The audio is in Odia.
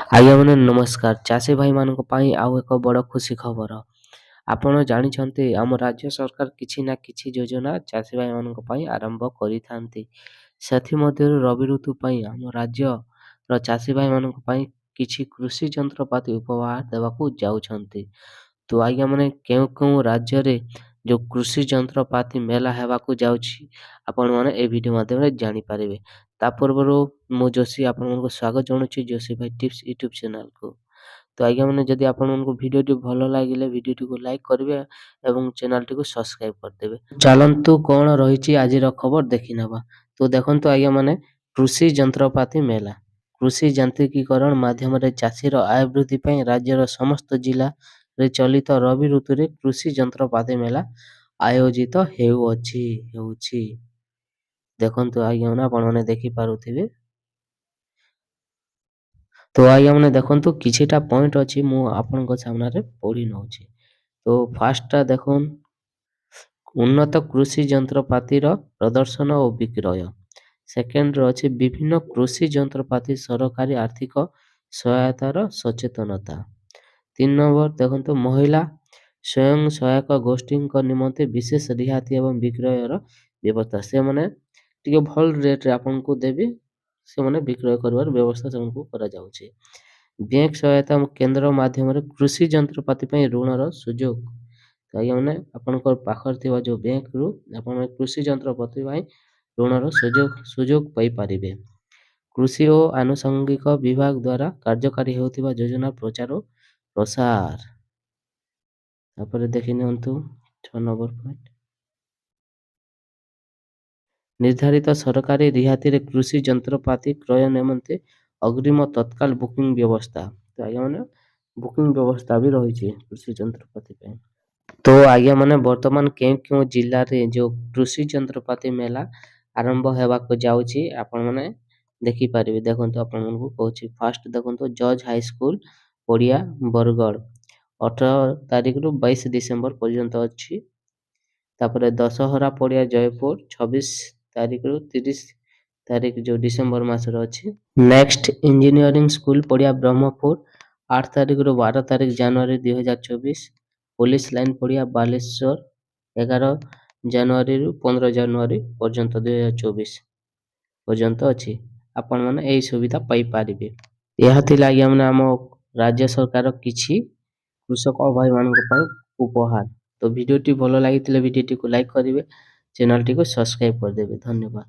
ଆଜ୍ଞାମାନେ ନମସ୍କାର। ଚାଷୀ ଭାଇମାନଙ୍କ ପାଇଁ ଆଉ ଏକ ବଡ଼ ଖୁସି ଖବର। ଆପଣ ଜାଣିଛନ୍ତି ଆମ ରାଜ୍ୟ ସରକାର କିଛି ନା କିଛି ଯୋଜନା ଚାଷୀ ଭାଇମାନଙ୍କ ପାଇଁ ଆରମ୍ଭ କରିଥାନ୍ତି। ସେଥିମଧ୍ୟରୁ ରବି ଋତୁ ପାଇଁ ଆମ ରାଜ୍ୟର ଚାଷୀ ଭାଇମାନଙ୍କ ପାଇଁ କିଛି କୃଷି ଯନ୍ତ୍ରପାତି ଉପହାର ଦେବାକୁ ଯାଉଛନ୍ତି। ତ ଆଜ୍ଞାମାନେ କେଉଁ କେଉଁ ରାଜ୍ୟରେ ଯେଉଁ କୃଷି ଯନ୍ତ୍ରପାତି ମେଳା ହେବାକୁ ଯାଉଛି ଆପଣମାନେ ଏ ଭିଡ଼ିଓ ମାଧ୍ୟମରେ ଜାଣିପାରିବେ। ତା ପୂର୍ବରୁ ମୁଁ ଯୋଶୀ ଆପଣମାନଙ୍କୁ ସ୍ୱାଗତ ଜଣାଉଛି ଯୋଶୀ ଭାଇ ଟିପ୍ସ ୟୁଟ୍ୟୁବ୍ ଚ୍ୟାନେଲକୁ। ତ ଆଜ୍ଞାମାନେ ଯଦି ଆପଣମାନଙ୍କୁ ଭିଡ଼ିଓଟି ଭଲ ଲାଗିଲେ ଭିଡ଼ିଓଟିକୁ ଲାଇକ୍ କରିବେ ଏବଂ ଚ୍ୟାନେଲଟିକୁ ସବସ୍କ୍ରାଇବ୍ କରିଦେବେ। ଚାଲନ୍ତୁ କ'ଣ ରହିଛି ଆଜିର ଖବର ଦେଖିନେବା। ତ ଦେଖନ୍ତୁ ଆଜ୍ଞାମାନେ କୃଷି ଯନ୍ତ୍ରପାତି ମେଳା। କୃଷି ଯାନ୍ତ୍ରିକୀକରଣ ମାଧ୍ୟମରେ ଚାଷୀର ଆୟ ବୃଦ୍ଧି ପାଇଁ ରାଜ୍ୟର ସମସ୍ତ ଜିଲ୍ଲାରେ ଚଳିତ ରବି ଋତୁରେ କୃଷି ଯନ୍ତ୍ରପାତି ମେଳା ଆୟୋଜିତ ହେଉଛି। ଦେଖନ୍ତୁ ଆଜ୍ଞାମାନେ ଆପଣମାନେ ଦେଖିପାରୁଥିବେ। ତ ଆଜ୍ଞାମାନେ ଦେଖନ୍ତୁ କିଛିଟା ପଏଣ୍ଟ ଅଛି ମୁଁ ଆପଣଙ୍କ ସାମ୍ନାରେ ପଢ଼ି ନେଉଛି। ତ ଫାର୍ଷ୍ଟଟା ଦେଖୁନ୍ ଉନ୍ନତ କୃଷି ଯନ୍ତ୍ରପାତିର ପ୍ରଦର୍ଶନ ଓ ବିକ୍ରୟ। ସେକେଣ୍ଡରେ ଅଛି ବିଭିନ୍ନ କୃଷି ଯନ୍ତ୍ରପାତି ସରକାରୀ ଆର୍ଥିକ ସହାୟତାର ସଚେତନତା। 3 ନମ୍ବର ଦେଖନ୍ତୁ ମହିଳା ସ୍ୱୟଂ ସହାୟକ ଗୋଷ୍ଠୀଙ୍କ ନିମନ୍ତେ ବିଶେଷ ରିହାତି ଏବଂ ବିକ୍ରୟର ବ୍ୟବସ୍ଥା। ସେମାନେ ଟିକେ ଭଲ ରେଟ୍ରେ ଆପଣଙ୍କୁ ଦେବେ, ସେମାନେ ବିକ୍ରୟ କରିବାର ବ୍ୟବସ୍ଥା ସେମାନଙ୍କୁ କରାଯାଉଛି। ବ୍ୟାଙ୍କ ସହାୟତା କେନ୍ଦ୍ର ମାଧ୍ୟମରେ କୃଷି ଯନ୍ତ୍ରପାତି ପାଇଁ ଋଣର ସୁଯୋଗ। ତ ଆଜ୍ଞାମାନେ ଆପଣଙ୍କ ପାଖରେ ଥିବା ଯେଉଁ ବ୍ୟାଙ୍କରୁ ଆପଣମାନେ କୃଷି ଯନ୍ତ୍ରପାତି ପାଇଁ ଋଣର ସୁଯୋଗ ପାଇପାରିବେ। କୃଷି ଓ ଆନୁଷଙ୍ଗିକ ବିଭାଗ ଦ୍ୱାରା କାର୍ଯ୍ୟକାରୀ ହେଉଥିବା ଯୋଜନା ପ୍ରଚାର ଓ ପ୍ରସାର। ତାପରେ ଦେଖିନିଅନ୍ତୁ 6 ନମ୍ବର ପଏଣ୍ଟ। ନିର୍ଦ୍ଧାରିତ ସରକାରୀ ରିହାତିରେ କୃଷି ଯନ୍ତ୍ରପାତି କ୍ରୟ ନିମନ୍ତେ ଅଗ୍ରିମ ତତ୍କାଳ ବୁକିଂ ବ୍ୟବସ୍ଥା। ତ ଆଜ୍ଞାମାନେ ବୁକିଂ ବ୍ୟବସ୍ଥା ବି ରହିଛି କୃଷି ଯନ୍ତ୍ରପାତି ପାଇଁ। ତ ଆଜ୍ଞାମାନେ ବର୍ତ୍ତମାନ କେଉଁ କେଉଁ ଜିଲ୍ଲାରେ ଯେଉଁ କୃଷି ଯନ୍ତ୍ରପାତି ମେଳା ଆରମ୍ଭ ହେବାକୁ ଯାଉଛି ଆପଣମାନେ ଦେଖିପାରିବେ। ଦେଖନ୍ତୁ ଆପଣମାନଙ୍କୁ କହୁଛି। ଫାର୍ଷ୍ଟ ଦେଖନ୍ତୁ ଜଜ୍ ହାଇସ୍କୁଲ ପଡ଼ିଆ ବରଗଡ଼ 18 ତାରିଖରୁ 22 ଡିସେମ୍ବର ପର୍ଯ୍ୟନ୍ତ ଅଛି। ତାପରେ ଦଶହରା ପଡ଼ିଆ ଜୟପୁର 26 ତାରିଖରୁ 30 ତାରିଖ ଯେଉଁ ଡିସେମ୍ବର ମାସରେ ଅଛି। ନେକ୍ସଟ ଇଞ୍ଜିନିୟରିଂ ସ୍କୁଲ ପଡ଼ିଆ ବ୍ରହ୍ମପୁର 8 ତାରିଖରୁ 12 ତାରିଖ ଜାନୁଆରୀ 2024। ପୋଲିସ ଲାଇନ୍ ପଡ଼ିଆ ବାଲେଶ୍ୱର 11 ଜାନୁଆରୀରୁ 15 ଜାନୁଆରୀ ପର୍ଯ୍ୟନ୍ତ 2024 ପର୍ଯ୍ୟନ୍ତ ଅଛି। ଆପଣମାନେ ଏହି ସୁବିଧା ପାଇପାରିବେ। ଏହା ଥିଲା ଆଜ୍ଞାମାନେ ଆମ ରାଜ୍ୟ ସରକାର କିଛି କୃଷକ ଭାଇମାନଙ୍କ ପାଇଁ ଉପହାର। ତ ଭିଡ଼ିଓଟି ଭଲ ଲାଗିଥିଲେ ଭିଡ଼ିଓଟିକୁ ଲାଇକ୍ କରିବେ, ଚ୍ୟାନେଲଟିକୁ ସବସ୍କ୍ରାଇବ୍ କରିଦେବେ। ଧନ୍ୟବାଦ।